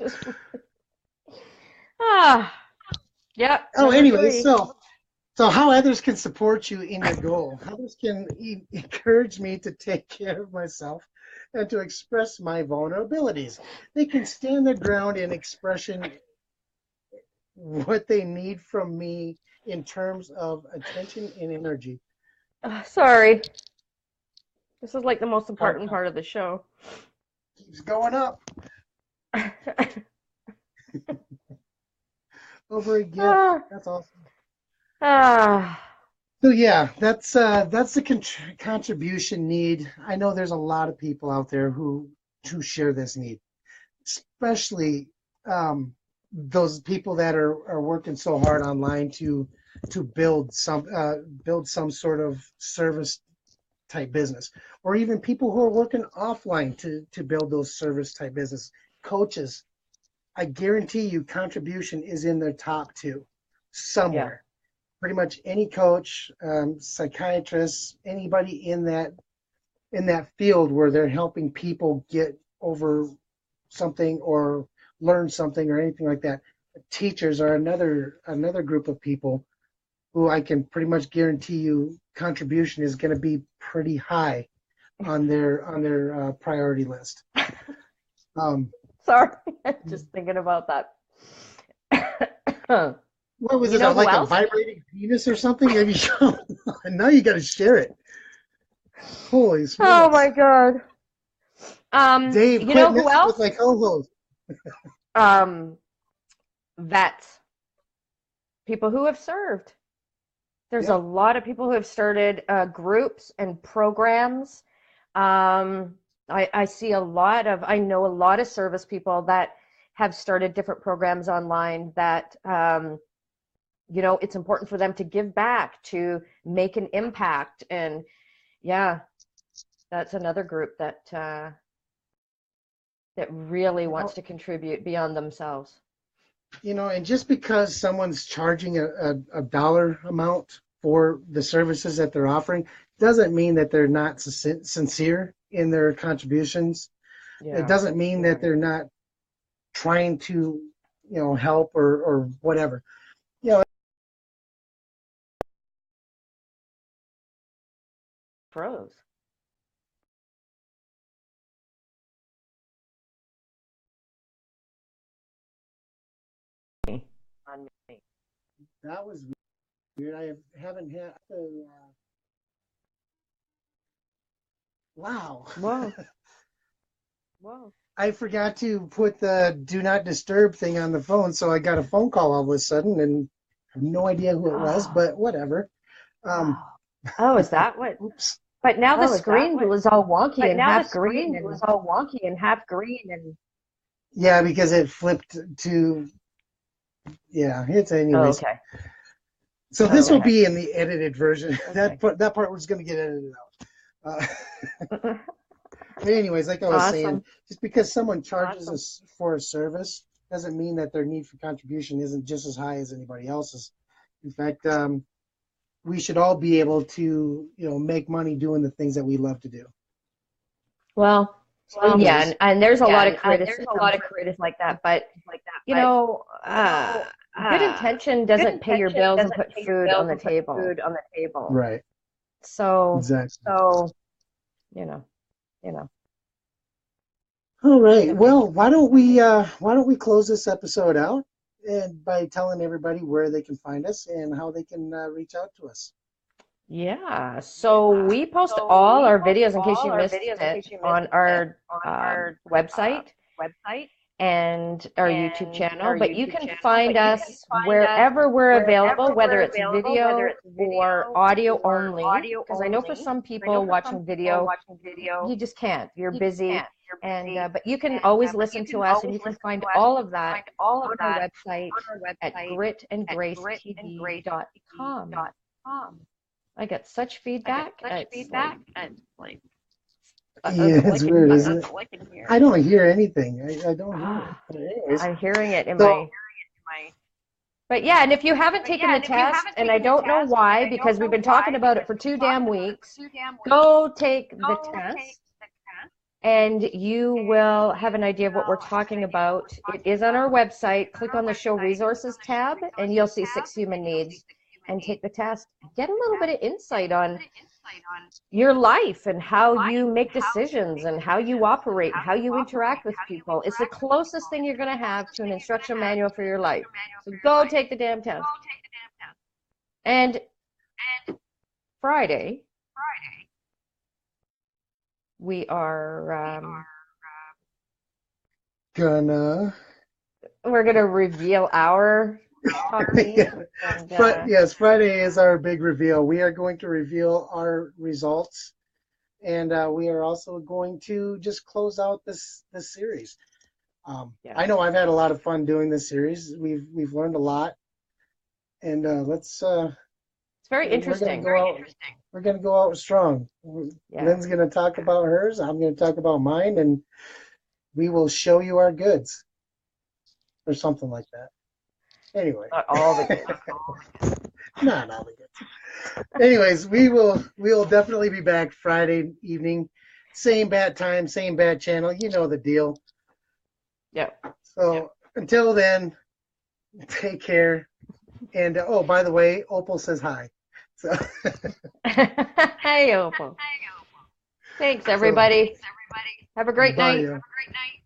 [SPEAKER 2] just ah, yep,
[SPEAKER 1] Oh,
[SPEAKER 2] number
[SPEAKER 1] anyway,
[SPEAKER 2] three.
[SPEAKER 1] so how others can support you in your goal? Others can encourage me to take care of myself and to express my vulnerabilities. They can stand their ground in expression what they need from me in terms of attention and energy.
[SPEAKER 2] Sorry. This is like the most
[SPEAKER 1] Card
[SPEAKER 2] important
[SPEAKER 1] count
[SPEAKER 2] part of the show.
[SPEAKER 1] keeps going up. Over a gift.
[SPEAKER 2] ah,
[SPEAKER 1] That's awesome.
[SPEAKER 2] ah.
[SPEAKER 1] So yeah, that's the contribution need. I know there's a lot of people out there who share this need, especially those people that are working so hard online to build some sort of service type business, or even people who are working offline to build those service type business. Coaches, I guarantee you, contribution is in their top two
[SPEAKER 2] Yeah.
[SPEAKER 1] somewhere. Pretty much any coach, psychiatrist, anybody in that field where they're helping people get over something or learn something or anything like that. Teachers are another group of people who I can pretty much guarantee you contribution is going to be pretty high on their priority list. Um,
[SPEAKER 2] Sorry, just thinking about that.
[SPEAKER 1] what was
[SPEAKER 2] You
[SPEAKER 1] it
[SPEAKER 2] know who
[SPEAKER 1] like a
[SPEAKER 2] else?
[SPEAKER 1] vibrating penis or something? Have you now you got to share it. Holy
[SPEAKER 2] Oh
[SPEAKER 1] smokes.
[SPEAKER 2] my God.
[SPEAKER 1] Dave,
[SPEAKER 2] You
[SPEAKER 1] quit
[SPEAKER 2] know who
[SPEAKER 1] messing with
[SPEAKER 2] else?
[SPEAKER 1] my co-host.
[SPEAKER 2] Um, Vets, people who have served. There's a
[SPEAKER 1] Yep.
[SPEAKER 2] lot of people who have started groups and programs. I know a lot of service people that have started different programs online that, it's important for them to give back, to make an impact. And yeah, that's another group that really
[SPEAKER 1] You
[SPEAKER 2] wants
[SPEAKER 1] know,
[SPEAKER 2] to contribute beyond themselves.
[SPEAKER 1] and just because someone's charging a dollar amount for the services that they're offering doesn't mean that they're not sincere in their contributions. It
[SPEAKER 2] Yeah.
[SPEAKER 1] doesn't mean that they're not trying to, help or whatever. You know,
[SPEAKER 2] Pros. On me.
[SPEAKER 1] that was weird. I haven't had. Wow.
[SPEAKER 2] Whoa. Whoa.
[SPEAKER 1] I forgot to put the do not disturb thing on the phone, so I got a phone call all of a sudden and have no idea who it was,
[SPEAKER 2] Oh,
[SPEAKER 1] but whatever. Um,
[SPEAKER 2] wow. Oh, is that what?
[SPEAKER 1] oops.
[SPEAKER 2] But now the
[SPEAKER 3] Oh, is that
[SPEAKER 2] screen
[SPEAKER 3] what?
[SPEAKER 2] was all wonky
[SPEAKER 3] But
[SPEAKER 2] and
[SPEAKER 3] now the
[SPEAKER 2] half green
[SPEAKER 3] screen
[SPEAKER 2] and
[SPEAKER 3] was all wonky and half green and
[SPEAKER 1] Yeah, because it flipped to, yeah, it's
[SPEAKER 2] oh,
[SPEAKER 1] anyways.
[SPEAKER 2] okay.
[SPEAKER 1] So
[SPEAKER 2] Oh,
[SPEAKER 1] this will
[SPEAKER 2] okay.
[SPEAKER 1] be in the edited version.
[SPEAKER 2] Okay.
[SPEAKER 1] That part was going to get edited out. But anyways, like I was saying,
[SPEAKER 2] Awesome.
[SPEAKER 1] just because someone charges
[SPEAKER 3] awesome.
[SPEAKER 1] us for a service doesn't mean that their need for contribution isn't just as high as anybody else's. In fact, we should all be able to, make money doing the things that we love to do.
[SPEAKER 2] Well,
[SPEAKER 1] So
[SPEAKER 2] yeah,
[SPEAKER 1] anyways,
[SPEAKER 2] and there's a
[SPEAKER 3] Yeah,
[SPEAKER 2] lot of
[SPEAKER 3] and there's a
[SPEAKER 2] criticism
[SPEAKER 3] lot of
[SPEAKER 2] for things
[SPEAKER 3] criticism
[SPEAKER 2] like that, but
[SPEAKER 3] like that,
[SPEAKER 2] you
[SPEAKER 3] but
[SPEAKER 2] know,
[SPEAKER 3] you know,
[SPEAKER 2] good intention
[SPEAKER 3] good
[SPEAKER 2] doesn't pay your
[SPEAKER 3] intention
[SPEAKER 2] bills and
[SPEAKER 3] doesn't
[SPEAKER 2] put
[SPEAKER 3] pay your
[SPEAKER 2] food
[SPEAKER 3] bills
[SPEAKER 2] on the
[SPEAKER 3] and put
[SPEAKER 2] table.
[SPEAKER 3] food on the table.
[SPEAKER 1] right,
[SPEAKER 2] So,
[SPEAKER 1] exactly.
[SPEAKER 3] So,
[SPEAKER 2] you know,
[SPEAKER 3] you know,
[SPEAKER 1] All right.
[SPEAKER 2] anyway.
[SPEAKER 1] Well, why don't we close this episode out and by telling everybody where they can find us and how they can reach out to us.
[SPEAKER 2] Yeah, so
[SPEAKER 3] yeah.
[SPEAKER 2] we post
[SPEAKER 3] So
[SPEAKER 2] all
[SPEAKER 3] we
[SPEAKER 2] our
[SPEAKER 3] post
[SPEAKER 2] videos in case
[SPEAKER 3] all
[SPEAKER 2] you
[SPEAKER 3] our
[SPEAKER 2] missed
[SPEAKER 3] videos in
[SPEAKER 2] it
[SPEAKER 3] case you missed
[SPEAKER 2] on
[SPEAKER 3] it
[SPEAKER 2] our
[SPEAKER 3] on our
[SPEAKER 2] website
[SPEAKER 3] website
[SPEAKER 2] and our YouTube
[SPEAKER 3] and
[SPEAKER 2] channel,
[SPEAKER 3] our
[SPEAKER 2] but you
[SPEAKER 3] YouTube
[SPEAKER 2] can
[SPEAKER 3] channel.
[SPEAKER 2] find
[SPEAKER 3] But you can
[SPEAKER 2] us
[SPEAKER 3] find us
[SPEAKER 2] wherever we're available,
[SPEAKER 3] wherever
[SPEAKER 2] whether
[SPEAKER 3] we're
[SPEAKER 2] it's
[SPEAKER 3] available, whether
[SPEAKER 2] video
[SPEAKER 3] it's
[SPEAKER 2] or
[SPEAKER 3] video
[SPEAKER 2] audio
[SPEAKER 3] or
[SPEAKER 2] only,
[SPEAKER 3] audio
[SPEAKER 2] because I know for
[SPEAKER 3] only.
[SPEAKER 2] some
[SPEAKER 3] I know
[SPEAKER 2] people
[SPEAKER 3] for some
[SPEAKER 2] watching
[SPEAKER 3] people
[SPEAKER 2] video,
[SPEAKER 3] watching video,
[SPEAKER 2] you just can't. You're
[SPEAKER 3] you just
[SPEAKER 2] busy,
[SPEAKER 3] can't. You're
[SPEAKER 2] and
[SPEAKER 3] busy,
[SPEAKER 2] but you can
[SPEAKER 3] and
[SPEAKER 2] always
[SPEAKER 3] but you
[SPEAKER 2] listen to
[SPEAKER 3] can
[SPEAKER 2] us, and
[SPEAKER 3] always
[SPEAKER 2] you can
[SPEAKER 3] listen
[SPEAKER 2] find
[SPEAKER 3] to us,
[SPEAKER 2] all
[SPEAKER 3] and you
[SPEAKER 2] of
[SPEAKER 3] can
[SPEAKER 2] that
[SPEAKER 3] find all
[SPEAKER 2] on
[SPEAKER 3] of
[SPEAKER 2] our
[SPEAKER 3] that
[SPEAKER 2] website
[SPEAKER 3] on our
[SPEAKER 2] at
[SPEAKER 3] website at
[SPEAKER 2] gritandgracetv.com.
[SPEAKER 3] gritandgracetv.com.
[SPEAKER 2] I get such
[SPEAKER 3] I get
[SPEAKER 2] feedback.
[SPEAKER 3] such
[SPEAKER 2] It's like
[SPEAKER 3] feedback, and like
[SPEAKER 1] Yeah,
[SPEAKER 2] that's all I
[SPEAKER 1] it's
[SPEAKER 2] can
[SPEAKER 1] weird,
[SPEAKER 2] hear.
[SPEAKER 1] isn't
[SPEAKER 3] that's
[SPEAKER 1] it?
[SPEAKER 3] all I can hear.
[SPEAKER 1] I don't hear anything. I don't hear it.
[SPEAKER 2] Ah,
[SPEAKER 1] But anyways,
[SPEAKER 2] I'm hearing it in
[SPEAKER 1] so
[SPEAKER 2] my.
[SPEAKER 3] My,
[SPEAKER 2] But yeah, and if you haven't
[SPEAKER 3] but
[SPEAKER 2] taken
[SPEAKER 3] yeah,
[SPEAKER 2] the
[SPEAKER 3] and if you
[SPEAKER 2] test,
[SPEAKER 3] haven't
[SPEAKER 2] and I
[SPEAKER 3] taken the
[SPEAKER 2] don't know
[SPEAKER 3] test, and
[SPEAKER 2] why,
[SPEAKER 3] I don't
[SPEAKER 2] because we've
[SPEAKER 3] know
[SPEAKER 2] been talking
[SPEAKER 3] why,
[SPEAKER 2] about it
[SPEAKER 3] because
[SPEAKER 2] for
[SPEAKER 3] we've been
[SPEAKER 2] 2 damn
[SPEAKER 3] talking about it for
[SPEAKER 2] weeks,
[SPEAKER 3] 2 damn weeks,
[SPEAKER 2] go take the
[SPEAKER 3] go take
[SPEAKER 2] test
[SPEAKER 3] the test,
[SPEAKER 2] and you
[SPEAKER 3] and
[SPEAKER 2] will have
[SPEAKER 3] you
[SPEAKER 2] an idea of what we're
[SPEAKER 3] will have an
[SPEAKER 2] talking
[SPEAKER 3] idea of what
[SPEAKER 2] about.
[SPEAKER 3] we're
[SPEAKER 2] It
[SPEAKER 3] talking
[SPEAKER 2] is on our
[SPEAKER 3] about.
[SPEAKER 2] website.
[SPEAKER 3] It's on
[SPEAKER 2] Click
[SPEAKER 3] our
[SPEAKER 2] on the Show
[SPEAKER 3] website. Click
[SPEAKER 2] Resources
[SPEAKER 3] on the Show
[SPEAKER 2] tab, and you'll
[SPEAKER 3] Resources
[SPEAKER 2] see
[SPEAKER 3] tab,
[SPEAKER 2] Six Human
[SPEAKER 3] and you'll see
[SPEAKER 2] Needs,
[SPEAKER 3] 6 human
[SPEAKER 2] and
[SPEAKER 3] needs.
[SPEAKER 2] take the test. Get
[SPEAKER 3] Take
[SPEAKER 2] a
[SPEAKER 3] the
[SPEAKER 2] little bit
[SPEAKER 3] test.
[SPEAKER 2] of
[SPEAKER 3] Get a
[SPEAKER 2] insight
[SPEAKER 3] little
[SPEAKER 2] on
[SPEAKER 3] bit of insight on
[SPEAKER 2] your life and how you
[SPEAKER 3] life and
[SPEAKER 2] make
[SPEAKER 3] how you
[SPEAKER 2] decisions
[SPEAKER 3] make
[SPEAKER 2] and how you
[SPEAKER 3] decisions and
[SPEAKER 2] operate and
[SPEAKER 3] how
[SPEAKER 2] how
[SPEAKER 3] you
[SPEAKER 2] you interact
[SPEAKER 3] operate,
[SPEAKER 2] with
[SPEAKER 3] how you
[SPEAKER 2] people. It's the
[SPEAKER 3] interact with
[SPEAKER 2] closest
[SPEAKER 3] people.
[SPEAKER 2] thing
[SPEAKER 3] It's
[SPEAKER 2] you're
[SPEAKER 3] the
[SPEAKER 2] going to have
[SPEAKER 3] closest
[SPEAKER 2] to an
[SPEAKER 3] thing you're going to
[SPEAKER 2] instruction
[SPEAKER 3] have
[SPEAKER 2] manual
[SPEAKER 3] to
[SPEAKER 2] for
[SPEAKER 3] an
[SPEAKER 2] your life.
[SPEAKER 3] instruction manual
[SPEAKER 2] So
[SPEAKER 3] for your
[SPEAKER 2] go
[SPEAKER 3] life.
[SPEAKER 2] take the damn
[SPEAKER 3] So
[SPEAKER 2] test.
[SPEAKER 3] go take the damn test.
[SPEAKER 2] And
[SPEAKER 3] And
[SPEAKER 2] Friday,
[SPEAKER 3] Friday,
[SPEAKER 2] we are
[SPEAKER 3] we are
[SPEAKER 1] gonna
[SPEAKER 2] we're gonna reveal our Tommy.
[SPEAKER 1] Yeah.
[SPEAKER 2] And,
[SPEAKER 1] Yes, Friday is our big reveal. We are going to reveal our results, and we are also going to just close out this series.
[SPEAKER 2] yeah.
[SPEAKER 1] I know I've had a lot of fun doing this series. We've learned a lot, and let's
[SPEAKER 2] It's very
[SPEAKER 1] we're gonna
[SPEAKER 2] interesting.
[SPEAKER 1] go out. We're gonna go out strong.
[SPEAKER 2] Yeah.
[SPEAKER 1] Lynn's gonna talk about hers. I'm gonna talk about mine, and we will show you our goods, or something like that. Anyway,
[SPEAKER 2] Not all the kids.
[SPEAKER 1] not all the goods. Anyways, we will definitely be back Friday evening, same bad time, same bad channel. You know the deal.
[SPEAKER 2] Yeah.
[SPEAKER 1] So until then, take care. And oh, by the way, Opal says hi. So
[SPEAKER 2] Hey, Opal. Thanks, everybody. Have a great
[SPEAKER 1] bye,
[SPEAKER 2] night.
[SPEAKER 1] yo.
[SPEAKER 3] Great night.